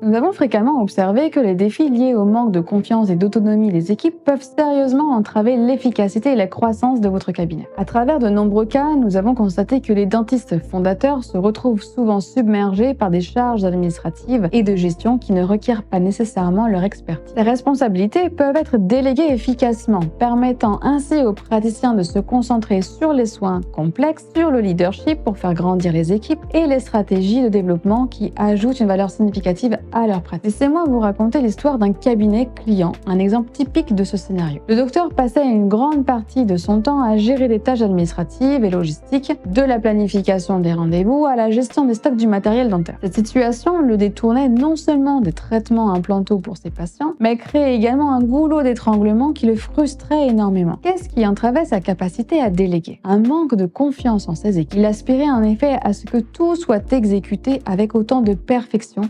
Nous avons fréquemment observé que les défis liés au manque de confiance et d'autonomie des équipes peuvent sérieusement entraver l'efficacité et la croissance de votre cabinet. À travers de nombreux cas, nous avons constaté que les dentistes fondateurs se retrouvent souvent submergés par des charges administratives et de gestion qui ne requièrent pas nécessairement leur expertise. Ces responsabilités peuvent être déléguées efficacement, permettant ainsi aux praticiens de se concentrer sur les soins complexes, sur le leadership pour faire grandir les équipes et les stratégies de développement qui ajoutent une valeur significative à leur pratique. Laissez-moi vous raconter l'histoire d'un cabinet client, un exemple typique de ce scénario. Le docteur passait une grande partie de son temps à gérer des tâches administratives et logistiques, de la planification des rendez-vous à la gestion des stocks du matériel dentaire. Cette situation le détournait non seulement des traitements implantaux pour ses patients, mais créait également un goulot d'étranglement qui le frustrait énormément. Qu'est-ce qui entravait sa capacité à déléguer? Un manque de confiance en ses équipes. Il aspirait en effet à ce que tout soit exécuté avec autant de perfection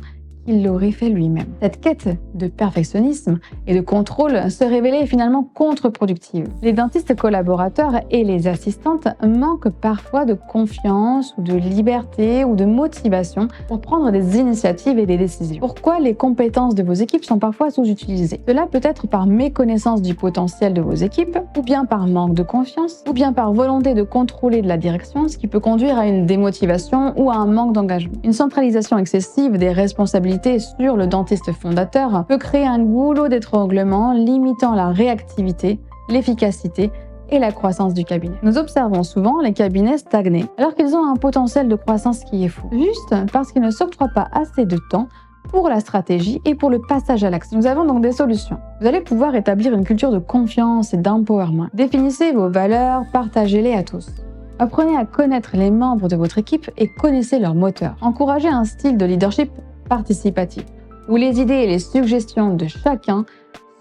il l'aurait fait lui-même. Cette quête de perfectionnisme et de contrôle se révélait finalement contre-productive. Les dentistes collaborateurs et les assistantes manquent parfois de confiance ou de liberté ou de motivation pour prendre des initiatives et des décisions. Pourquoi les compétences de vos équipes sont parfois sous-utilisées? Cela peut être par méconnaissance du potentiel de vos équipes, ou bien par manque de confiance, ou bien par volonté de contrôler de la direction, ce qui peut conduire à une démotivation ou à un manque d'engagement. Une centralisation excessive des responsabilités sur le dentiste fondateur peut créer un goulot d'étranglement limitant la réactivité, l'efficacité et la croissance du cabinet. Nous observons souvent les cabinets stagner alors qu'ils ont un potentiel de croissance qui est fou, juste parce qu'ils ne s'octroient pas assez de temps pour la stratégie et pour le passage à l'action. Nous avons donc des solutions. Vous allez pouvoir établir une culture de confiance et d'empowerment. Définissez vos valeurs, partagez-les à tous. Apprenez à connaître les membres de votre équipe et connaissez leurs moteurs. Encouragez un style de leadership participatif, où les idées et les suggestions de chacun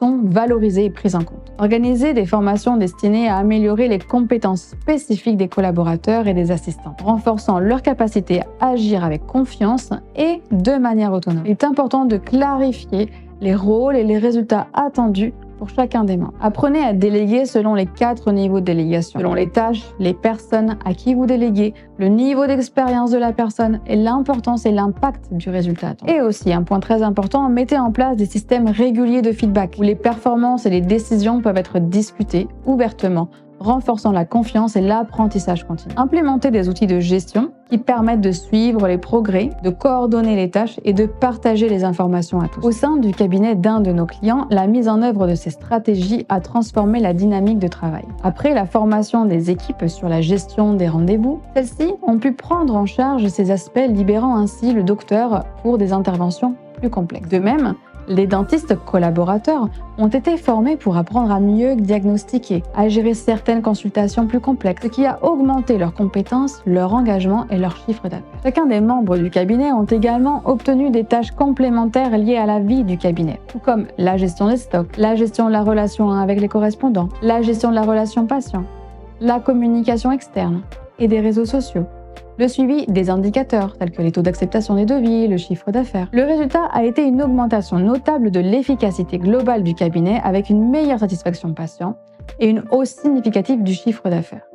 sont valorisées et prises en compte. Organisez des formations destinées à améliorer les compétences spécifiques des collaborateurs et des assistants, renforçant leur capacité à agir avec confiance et de manière autonome. Il est important de clarifier les rôles et les résultats attendus pour chacun des membres. Apprenez à déléguer selon les 4 niveaux de délégation, selon les tâches, les personnes à qui vous déléguez, le niveau d'expérience de la personne et l'importance et l'impact du résultat attendu. Et aussi, un point très important, mettez en place des systèmes réguliers de feedback où les performances et les décisions peuvent être discutées ouvertement, renforçant la confiance et l'apprentissage continu. Implémentez des outils de gestion qui permettent de suivre les progrès, de coordonner les tâches et de partager les informations à tous. Au sein du cabinet d'un de nos clients, la mise en œuvre de ces stratégies a transformé la dynamique de travail. Après la formation des équipes sur la gestion des rendez-vous, celles-ci ont pu prendre en charge ces aspects, libérant ainsi le docteur pour des interventions plus complexes. De même, les dentistes collaborateurs ont été formés pour apprendre à mieux diagnostiquer, à gérer certaines consultations plus complexes, ce qui a augmenté leurs compétences, leur engagement et leur chiffre d'affaires. Chacun des membres du cabinet ont également obtenu des tâches complémentaires liées à la vie du cabinet, tout comme la gestion des stocks, la gestion de la relation avec les correspondants, la gestion de la relation patient, la communication externe et des réseaux sociaux, le suivi des indicateurs tels que les taux d'acceptation des devis, le chiffre d'affaires. Le résultat a été une augmentation notable de l'efficacité globale du cabinet avec une meilleure satisfaction patient et une hausse significative du chiffre d'affaires.